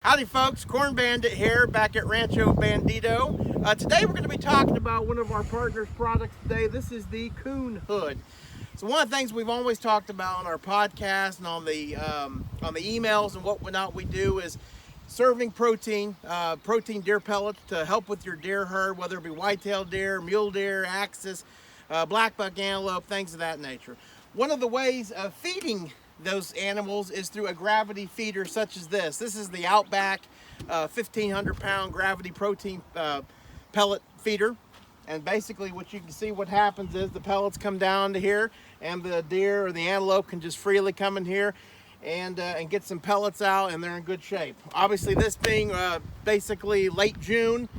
Howdy folks, Corn Bandit here, back at Rancho Bandito. Today we're going to be talking about one of our partners' products today. This is the Coonhood. So one of the things we've always talked about on our podcast and on the emails and whatnot we do is serving protein deer pellets to help with your deer herd, whether it be white-tailed deer, mule deer, axis, black buck antelope, things of that nature. One of the ways of feeding those animals is through a gravity feeder such as this. This is the Outback 1,500-pound gravity protein pellet feeder. And basically what you can see what happens is the pellets come down to here and the deer or the antelope can just freely come in here and get some pellets out, and they're in good shape. Obviously, this being basically late June,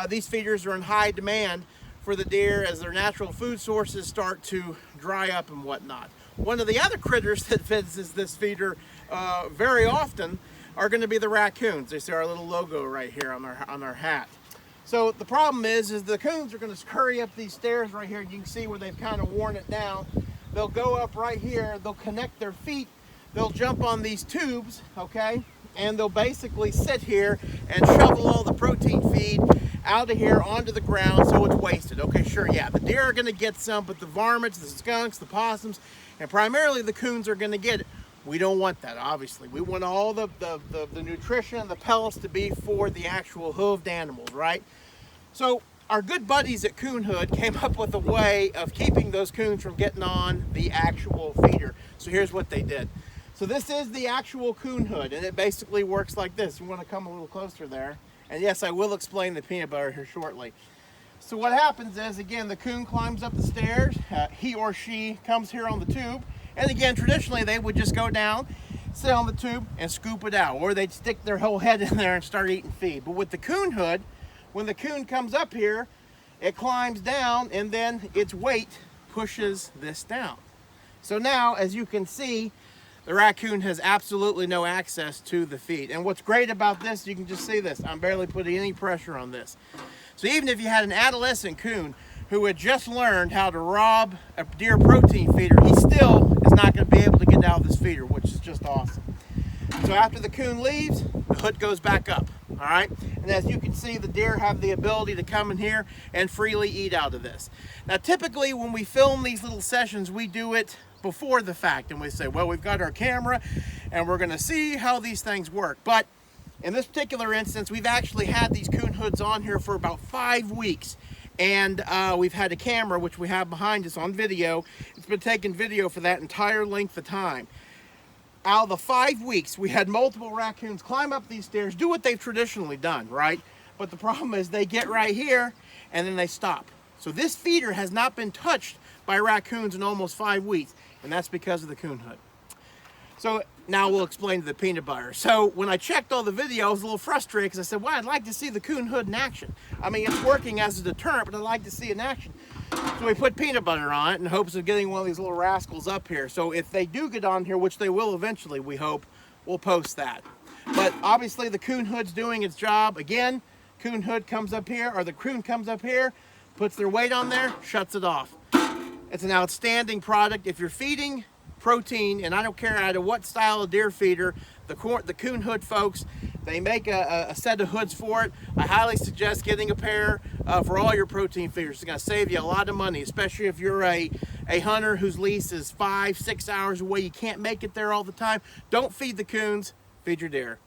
these feeders are in high demand for the deer as their natural food sources start to dry up and whatnot. One of the other critters that visits this feeder very often are going to be the raccoons. They see our little logo right here on our hat. So the problem is the coons are going to scurry up these stairs right here. You can see where they've kind of worn it down. They'll go up right here. They'll connect their feet. They'll jump on these tubes, okay? And they'll basically sit here and shovel all the protein feed out of here onto the ground so it's wasted. Okay, sure, yeah, the deer are going to get some, but the varmints, the skunks, the possums, and primarily the coons are going to get it. We don't want that, obviously. We want all the nutrition and the pellets to be for the actual hooved animals, right? So our good buddies at Coonhood came up with a way of keeping those coons from getting on the actual feeder. So here's what they did. So this is the actual Coonhood, and it basically works like this. You want to come a little closer there. And yes, I will explain the peanut butter here shortly. So what happens is, again, the coon climbs up the stairs. He or she comes here on the tube. And again, traditionally, they would just go down, sit on the tube, and scoop it out. Or they'd stick their whole head in there and start eating feed. But with the Coonhood, when the coon comes up here, it climbs down, and then its weight pushes this down. So now, as you can see, the raccoon has absolutely no access to the feed. And what's great about this, you can just see this. I'm barely putting any pressure on this. So even if you had an adolescent coon who had just learned how to rob a deer protein feeder, he still is not going to be able to get out of this feeder, which is just awesome. So after the coon leaves, the hood goes back up, all right? And as you can see, the deer have the ability to come in here and freely eat out of this. Now, typically when we film these little sessions, we do it before the fact, and we say, well, we've got our camera and we're going to see how these things work. But in this particular instance, we've actually had these Coonhoods on here for about 5 weeks, and we've had a camera, which we have behind us on video. It's been taking video for that entire length of time. Out of the 5 weeks, we had multiple raccoons climb up these stairs, do what they've traditionally done, right? But the problem is they get right here and then they stop. So this feeder has not been touched by raccoons in almost 5 weeks, and that's because of the Coonhood. So now we'll explain the peanut butter. So when I checked all the video, I was a little frustrated because I said, well, I'd like to see the Coonhood in action. I mean, it's working as a deterrent, but I'd like to see it in action. So we put peanut butter on it in hopes of getting one of these little rascals up here. So if they do get on here, which they will eventually, we hope, we'll post that. But obviously the Coonhood's doing its job. Again, Coonhood comes up here, or the coon comes up here, puts their weight on there, shuts it off. It's an outstanding product. If you're feeding protein, and I don't care out of what style of deer feeder, the Coonhood folks, they make a set of hoods for it. I highly suggest getting a pair for all your protein feeders. It's going to save you a lot of money, especially if you're a hunter whose lease is 5-6 hours away. You can't make it there all the time. Don't feed the coons, feed your deer.